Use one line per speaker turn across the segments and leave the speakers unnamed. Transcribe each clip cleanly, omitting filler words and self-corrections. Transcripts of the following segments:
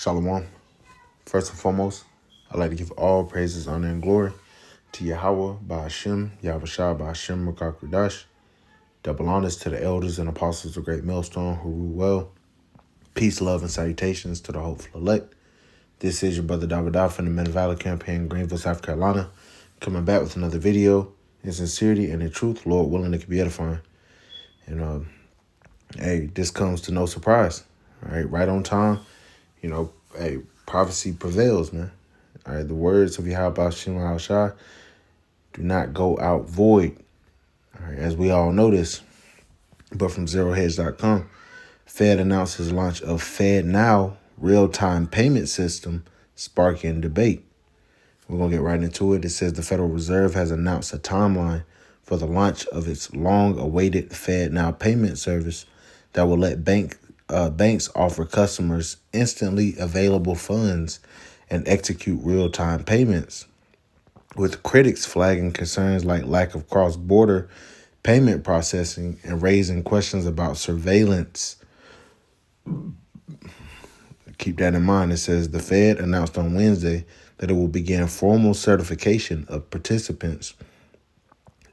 Shalom. First and foremost, I'd like to give all praises, honor, and glory to Yahweh, Ba'ashem, Yahweh Ba'ashem, Rakakudash. Double honors to the elders and apostles of Great Millstone who rule well. Peace, love, and salutations to the hopeful elect. This is your brother Davidah from the Men of Valor campaign in Greenville, South Carolina, coming back with another video in sincerity and in truth, Lord willing, it can be edifying. And hey, this comes to no surprise. All right on time. Hey, prophecy prevails, man. All right, the words of Yahweh Shem Shai do not go out void. All right, as we all know this, but from ZeroHedge.com, Fed announces launch of FEDNOW real-time payment system, sparking debate. We're going to get right into it. It says the Federal Reserve has announced a timeline for the launch of its long-awaited FEDNOW payment service that will let banks offer customers instantly available funds and execute real-time payments, with critics flagging concerns like lack of cross-border payment processing and raising questions about surveillance. Keep that in mind. It says the Fed announced on Wednesday that it will begin formal certification of participants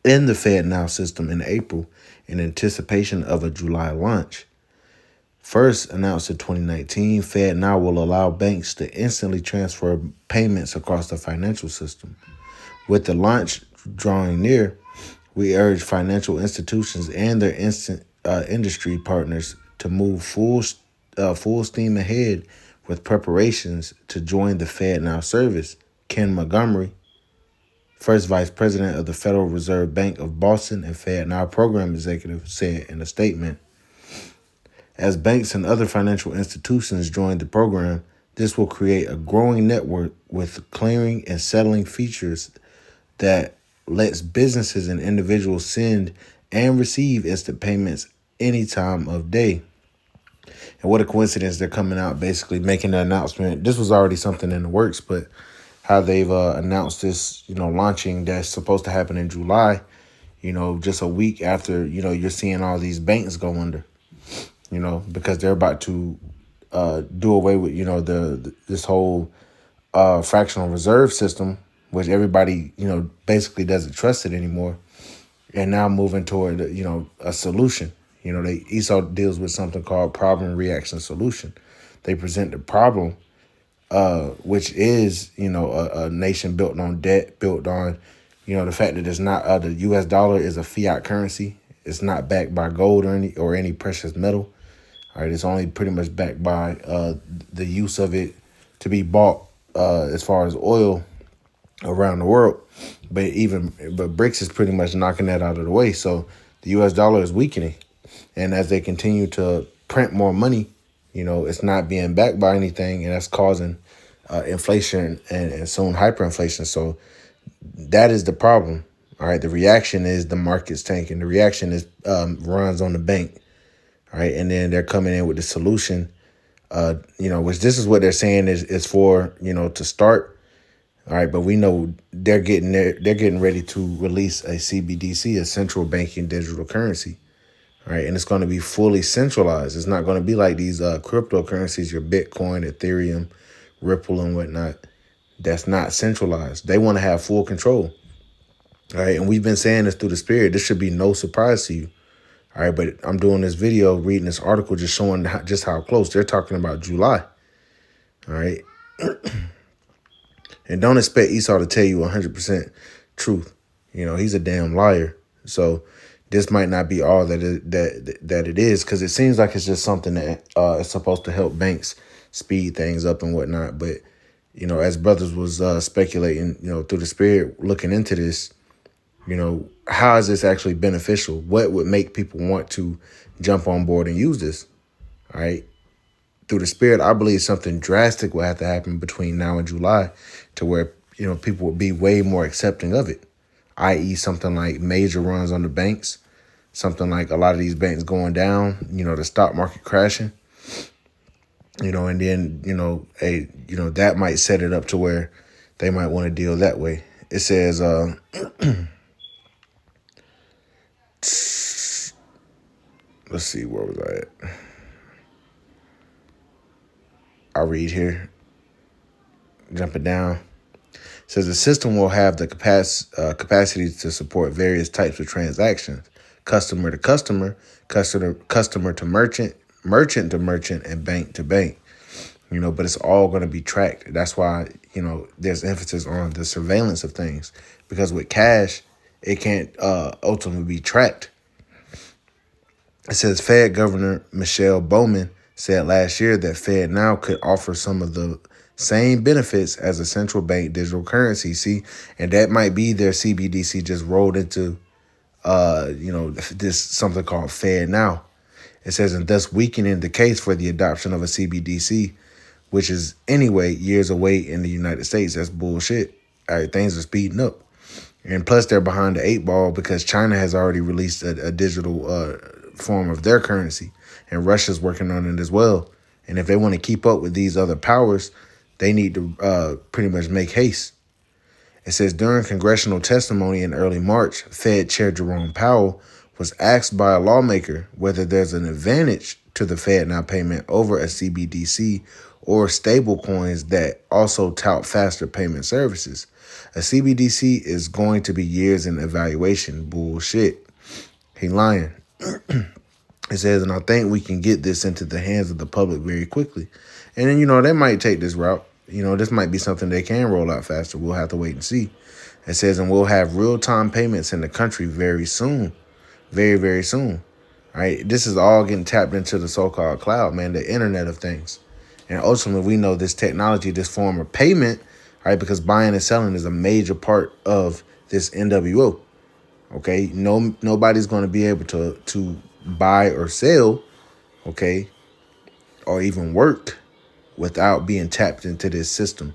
in the FedNow system in April in anticipation of a July launch. First announced in 2019, FedNow will allow banks to instantly transfer payments across the financial system. With the launch drawing near, we urge financial institutions and their industry partners to move full steam ahead with preparations to join the FedNow service. Ken Montgomery, first vice president of the Federal Reserve Bank of Boston and FedNow program executive, said in a statement. As banks and other financial institutions join the program, this will create a growing network with clearing and settling features that lets businesses and individuals send and receive instant payments any time of day. And what a coincidence, they're coming out basically making the announcement. This was already something in the works, but how they've announced this, launching that's supposed to happen in July, just a week after, you're seeing all these banks go under, because they're about to do away with, this whole fractional reserve system, which everybody, basically doesn't trust it anymore. And now moving toward, a solution. Esau deals with something called problem, reaction, solution. They present the problem, which is, a nation built on debt, built on, the fact that it's not, the U.S. dollar is a fiat currency. It's not backed by gold or any precious metal. All right, it's only pretty much backed by the use of it to be bought as far as oil around the world. But BRICS is pretty much knocking that out of the way. So the U.S. dollar is weakening. And as they continue to print more money, it's not being backed by anything. And that's causing inflation and soon hyperinflation. So that is the problem. All right. The reaction is the market's tanking. The reaction is runs on the bank. All right. And then they're coming in with the solution, which this is what they're saying is for, to start. All right, but we know they're getting ready to release a CBDC, a central banking digital currency. All right, and it's going to be fully centralized. It's not going to be like these cryptocurrencies, your Bitcoin, Ethereum, Ripple, and whatnot. That's not centralized. They want to have full control. All right, and we've been saying this through the spirit. This should be no surprise to you. All right, but I'm doing this video, reading this article, just showing just how close. They're talking about July. All right. And don't expect Esau to tell you 100% truth. He's a damn liar. So this might not be all that it is, because it seems like it's just something that is supposed to help banks speed things up and whatnot. But, as brothers was speculating, through the spirit, looking into this, how is this actually beneficial? What would make people want to jump on board and use this? All right. Through the spirit, I believe something drastic will have to happen between now and July to where, people will be way more accepting of it, i.e. something like major runs on the banks, something like a lot of these banks going down, the stock market crashing, and then, that might set it up to where they might want to deal that way. It says, let's see, where was I at? I'll read here, jumping down. It says the system will have the capacity to support various types of transactions: customer to customer, customer to merchant, merchant to merchant, and bank to bank. But it's all going to be tracked. That's why, there's emphasis on the surveillance of things, because with cash, it can't ultimately be tracked. It says Fed Governor Michelle Bowman said last year that FedNow could offer some of the same benefits as a central bank digital currency. See, and that might be their CBDC just rolled into, this something called FedNow. It says, and thus weakening the case for the adoption of a CBDC, which is anyway years away in the United States. That's bullshit. All right, things are speeding up. And plus, they're behind the eight ball because China has already released a digital form of their currency, and Russia's working on it as well. And if they want to keep up with these other powers, they need to pretty much make haste. It says during congressional testimony in early March, Fed Chair Jerome Powell was asked by a lawmaker whether there's an advantage to the FedNow payment over a CBDC or stable coins that also tout faster payment services. A CBDC is going to be years in evaluation. Bullshit. He lying. It says, and I think we can get this into the hands of the public very quickly. And then, they might take this route. This might be something they can roll out faster. We'll have to wait and see. It says, and we'll have real-time payments in the country very soon. Very, very soon. All right. This is all getting tapped into the so-called cloud, man, the Internet of Things. And ultimately, we know this technology, this form of payment, right, because buying and selling is a major part of this NWO. Okay. Nobody's going to be able to buy or sell, okay, or even work without being tapped into this system.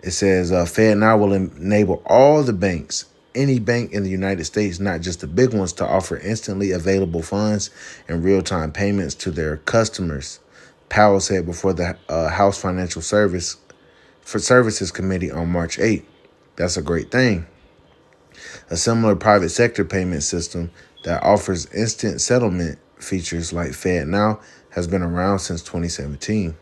It says FedNow will enable all the banks, any bank in the United States, not just the big ones, to offer instantly available funds and real-time payments to their customers, Powell said before the House Financial Services Committee on March 8th. That's a great thing. A similar private sector payment system that offers instant settlement features like FedNow has been around since 2017.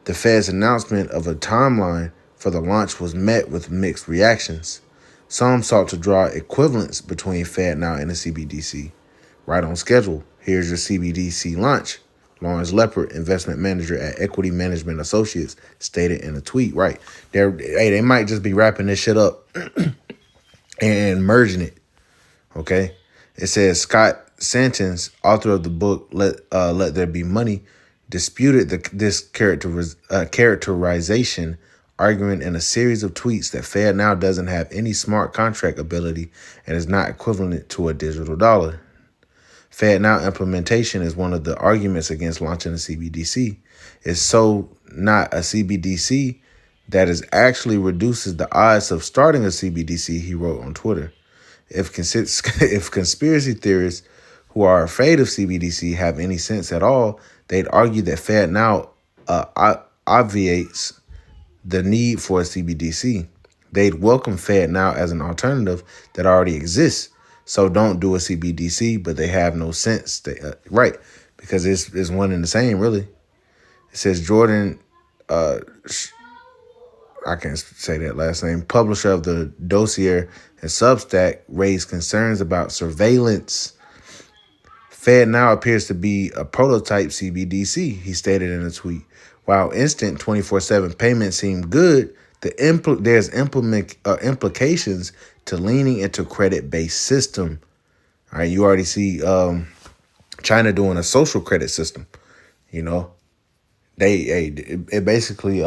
The Fed's announcement of a timeline for the launch was met with mixed reactions. Some sought to draw equivalence between FedNow and the CBDC. Right on schedule. Here's your CBDC launch. Lawrence Leppert, investment manager at Equity Management Associates, stated in a tweet. Right. They might just be wrapping this shit up and merging it. Okay. It says Scott Santens, author of the book Let There Be Money, disputed this characterization, arguing in a series of tweets that FedNow doesn't have any smart contract ability and is not equivalent to a digital dollar. FedNow implementation is one of the arguments against launching a CBDC. It's so not a CBDC that it actually reduces the odds of starting a CBDC, he wrote on Twitter. If conspiracy theorists who are afraid of CBDC have any sense at all, they'd argue that FedNow obviates the need for a CBDC. They'd welcome FedNow as an alternative that already exists. So don't do a CBDC, but they have no sense. Right, because it's one and the same, really. It says Jordan, I can't say that last name, publisher of the dossier and Substack, raised concerns about surveillance. FedNow appears to be a prototype CBDC, he stated in a tweet. While instant 24/7 payments seem good, there's implications to leaning into credit-based system. All right, you already see China doing a social credit system. It basically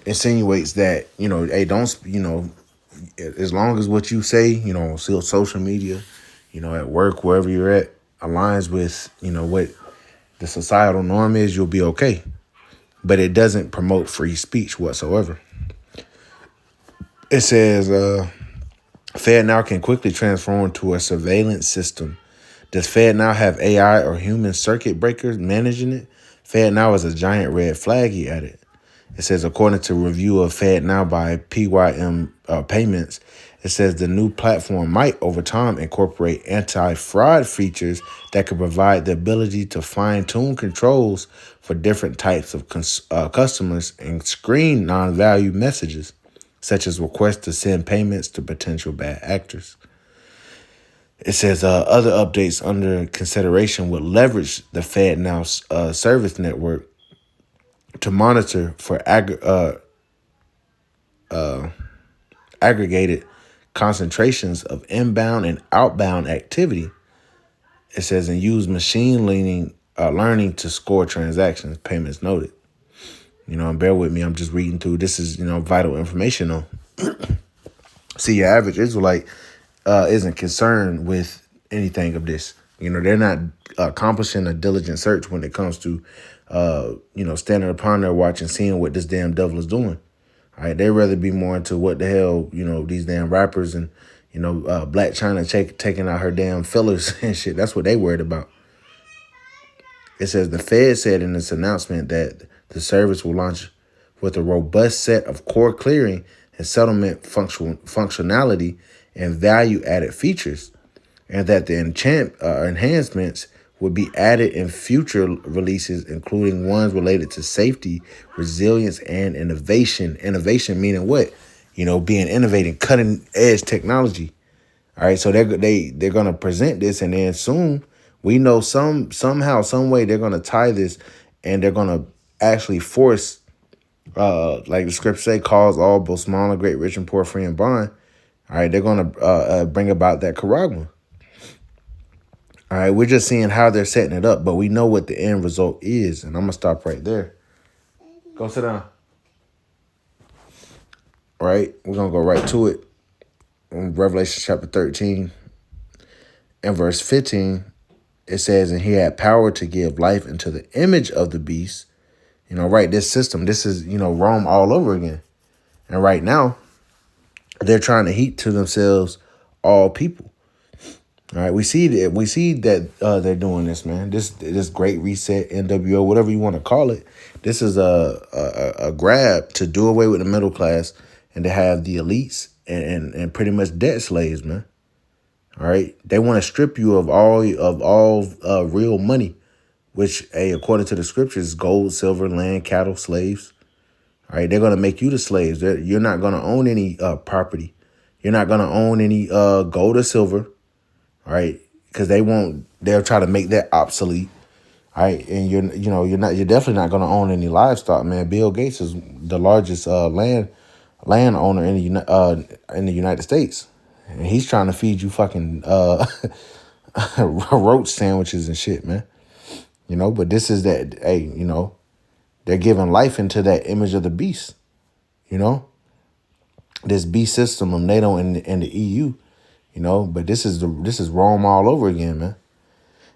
insinuates that don't as long as what you say on social media, at work, wherever you're at, aligns with what the societal norm is, you'll be okay. But it doesn't promote free speech whatsoever. It says FedNow can quickly transform to a surveillance system. Does FedNow have AI or human circuit breakers managing it? FedNow is a giant red flag, he added. It says, according to review of FedNow by PYM Payments, It says the new platform might, over time, incorporate anti-fraud features that could provide the ability to fine-tune controls for different types of customers and screen non-value messages, such as requests to send payments to potential bad actors. It says other updates under consideration would leverage the FedNow service network to monitor for aggregated concentrations of inbound and outbound activity. It says and use machine learning to score transactions, payments noted. And bear with me, I'm just reading through. This is, vital information though. See, your average Israelite isn't concerned with anything of this. They're not accomplishing a diligent search when it comes to, standing upon their watch and seeing what this damn devil is doing. All right, they'd rather be more into what the hell, these damn rappers and, Black China taking out her damn fillers and shit. That's what they worried about. It says the Fed said in its announcement that the service will launch with a robust set of core clearing and settlement functionality and value-added features, and that the enhancements would be added in future releases, including ones related to safety, resilience, and innovation. Innovation meaning what? Being innovating, cutting-edge technology. All right, so they're gonna present this, and then soon we know somehow, some way they're gonna tie this, and they're gonna actually force, like the scripture say, cause all both small and great, rich and poor, free and bond. All right, they're gonna bring about that charagma. All right, we're just seeing how they're setting it up, but we know what the end result is, and I'm gonna stop right there. Go sit down. All right, we're gonna go right to it. In Revelation chapter 13 and verse 15, it says, and he had power to give life into the image of the beast. Right, this system, this is, Rome all over again. And right now, they're trying to heap to themselves all people. All right, we see that they're doing this, man. This great reset, NWO, whatever you want to call it. This is a grab to do away with the middle class and to have the elites and pretty much debt slaves, man. All right, they want to strip you of all real money, which, according to the scriptures, is gold, silver, land, cattle, slaves. All right, they're gonna make you the slaves. You're not gonna own any property. You're not gonna own any gold or silver. All right, because they'll try to make that obsolete. All right, and you're definitely not gonna own any livestock, man. Bill Gates is the largest landowner in the United States, and he's trying to feed you fucking roach sandwiches and shit, man. But this is that. Hey, they're giving life into that image of the beast. This beast system of NATO and the EU. But this is Rome all over again, man.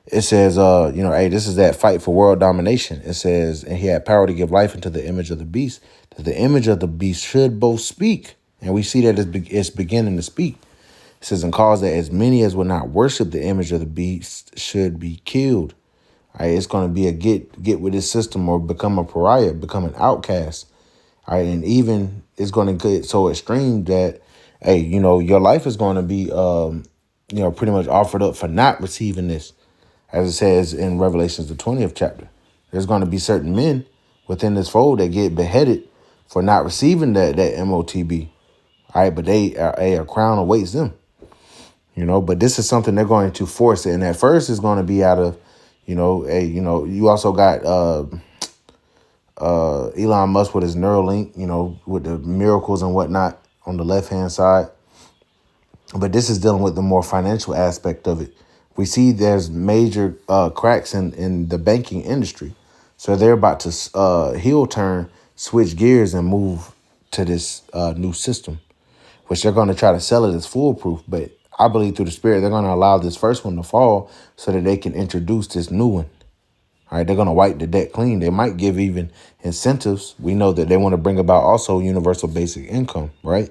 It says, this is that fight for world domination. It says, and he had power to give life into the image of the beast, that the image of the beast should both speak. And we see that it's beginning to speak. It says, and cause that as many as will not worship the image of the beast should be killed. All right, it's going to be a get with this system or become a pariah, become an outcast. All right, and even it's going to get so extreme that, hey, your life is going to be, pretty much offered up for not receiving this. As it says in Revelations, the 20th chapter, there's going to be certain men within this fold that get beheaded for not receiving that MOTB. All right, but a crown awaits them. But this is something they're going to force it. And at first it's going to be out of, you also got Elon Musk with his Neuralink, with the miracles and whatnot on the left-hand side. But this is dealing with the more financial aspect of it. We see there's major cracks in the banking industry. So they're about to heel turn, switch gears, and move to this new system, which they're going to try to sell it as foolproof. But I believe through the Spirit, they're going to allow this first one to fall so that they can introduce this new one. All right, they're going to wipe the debt clean. They might give even incentives. We know that they want to bring about also universal basic income, right?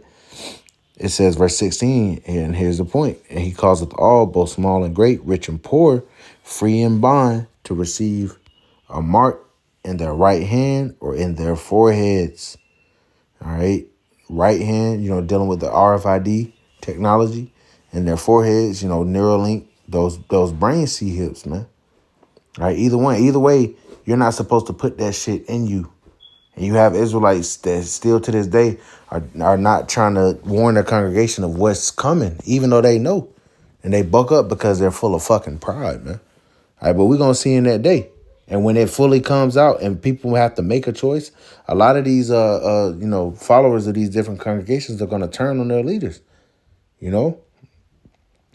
It says, verse 16, and here's the point. And he causeth all, both small and great, rich and poor, free and bond, to receive a mark in their right hand or in their foreheads. All right. Right hand, dealing with the RFID, technology in their foreheads, Neuralink, those brain C-hips, man. All right, either way, you're not supposed to put that shit in you. And you have Israelites that still to this day are not trying to warn their congregation of what's coming, even though they know. And they buck up because they're full of fucking pride, man. All right, but we're going to see in that day. And when it fully comes out and people have to make a choice, a lot of these, followers of these different congregations are going to turn on their leaders,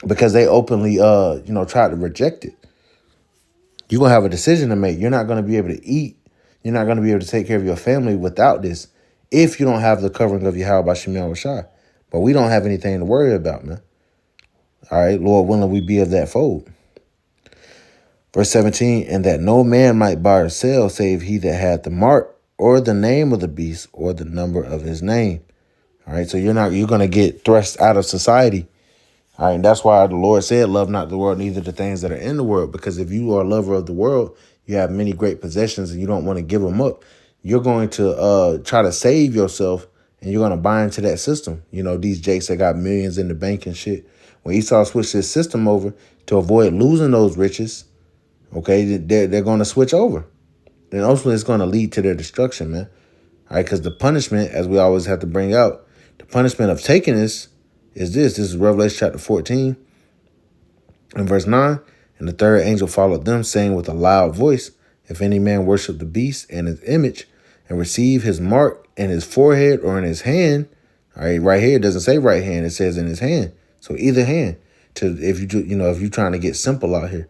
because they openly, try to reject it. You're going to have a decision to make. You're not going to be able to eat. You're not going to be able to take care of your family without this if you don't have the covering of Yahweh B'Shem Yahushua. But we don't have anything to worry about, man. All right, Lord willing, we be of that fold. Verse 17, and that no man might buy or sell save he that had the mark or the name of the beast or the number of his name. All right, so you're going to get thrust out of society. All right, and that's why the Lord said, love not the world, neither the things that are in the world. Because if you are a lover of the world, you have many great possessions and you don't want to give them up. You're going to try to save yourself and you're going to buy into that system. These jakes that got millions in the bank and shit. When Esau switched his system over to avoid losing those riches, okay, they're going to switch over. Then ultimately it's going to lead to their destruction, man. All right, because the punishment, as we always have to bring out, the punishment of taking this is this. This is Revelation chapter 14 and verse 9. And the third angel followed them, saying with a loud voice, if any man worship the beast and his image and receive his mark in his forehead or in his hand, all right, right here, it doesn't say right hand, it says in his hand. So either hand, if you're trying to get simple out here.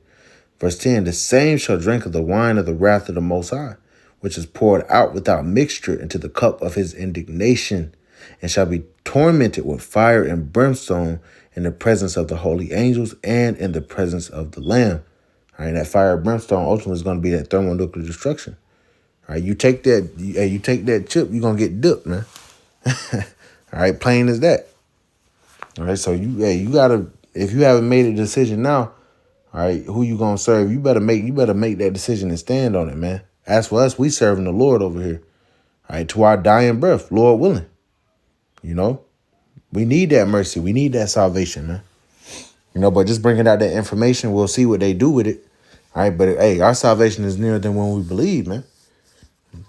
Verse 10, the same shall drink of the wine of the wrath of the Most High, which is poured out without mixture into the cup of his indignation, and shall be tormented with fire and brimstone in the presence of the holy angels and in the presence of the Lamb. All right, that fire and brimstone ultimately is going to be that thermonuclear destruction. All right, you take that chip, you're going to get dipped, man. All right, plain as that. All right, so you got to, if you haven't made a decision now, all right, who you going to serve, you better make that decision and stand on it, man. As for us, we serving the Lord over here. All right, to our dying breath, Lord willing. We need that mercy. We need that salvation, man. But just bringing out that information, we'll see what they do with it. All right, but hey, our salvation is nearer than when we believe, man.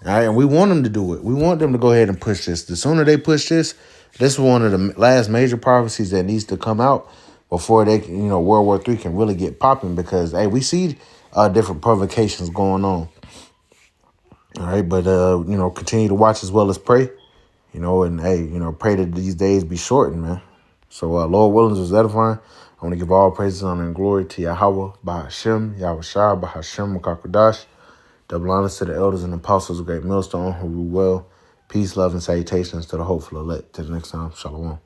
All right, and we want them to do it. We want them to go ahead and push this. The sooner they push this is one of the last major prophecies that needs to come out before they, World War III can really get popping. Because hey, we see different provocations going on. All right, but continue to watch as well as pray. And hey, pray that these days be shortened, man. So, Lord willing, is edifying. I want to give all praises, honor, and glory to Yahweh, B'Hashem, Yahushua, B'Hashem, Makakodash. Double honors to the elders and apostles of Great Millstone who rule well. Peace, love, and salutations to the hopeful elect. Till the next time, Shalom.